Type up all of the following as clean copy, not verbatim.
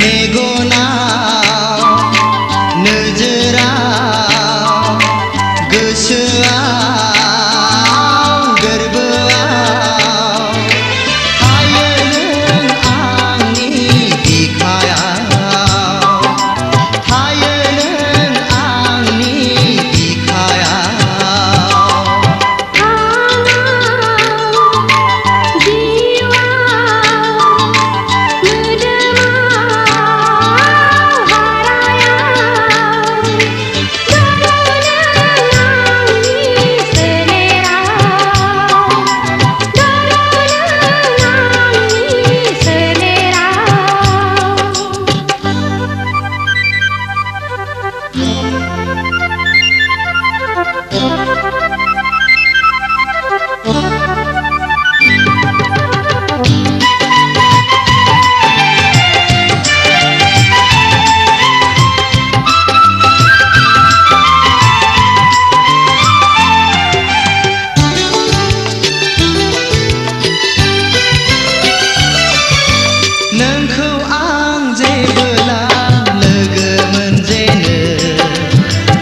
मेगनाव नोजोराव गोसोआव गोरबोआव थायो नों आंनि बिखायाव थायो नों आंनि बिखायाव नोंखौ आं जेबोला लोगो मोनजेनो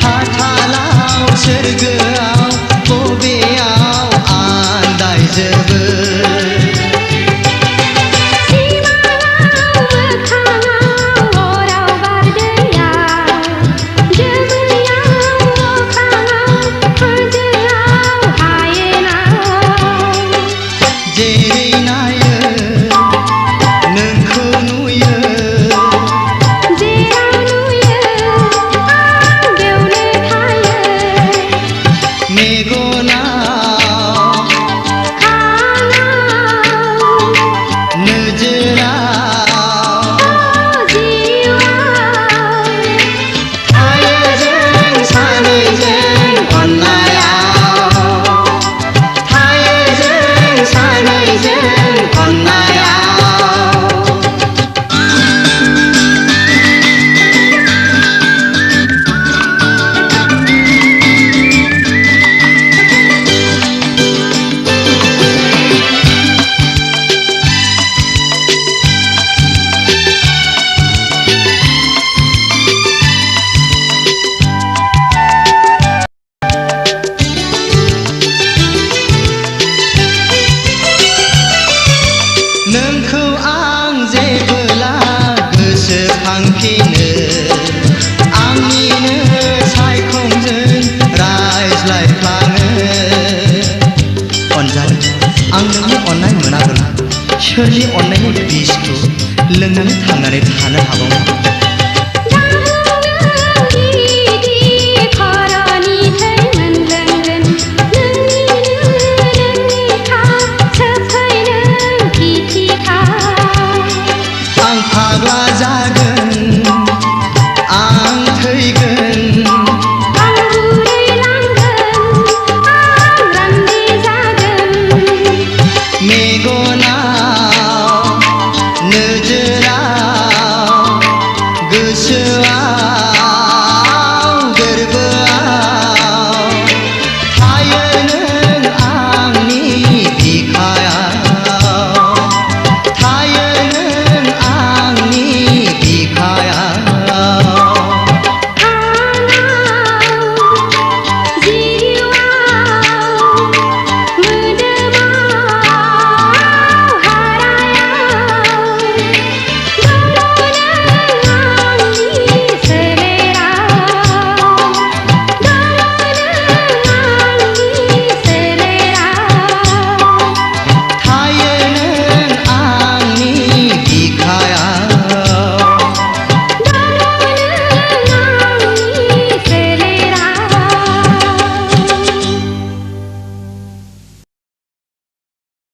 हाथालाव सोरगोआव बबेयाव आन्दायजोबो जेरै नायो नोंखौ नुयो मेगनाव नोजोराव थायो जों सानैजों अननायाव थायो जों सानैजों अननायाव नोंखौ आं जेबोला गोसोखांफिनो आंनिनो सायखंजों रायज्लायफ्लाङो अनजालि आं नोंनि अननाय मोनाब्ला सोरनि अननायनि बिसखौ लोंनानै थांनानै थानो हाबावो आं फाग्ला जागोन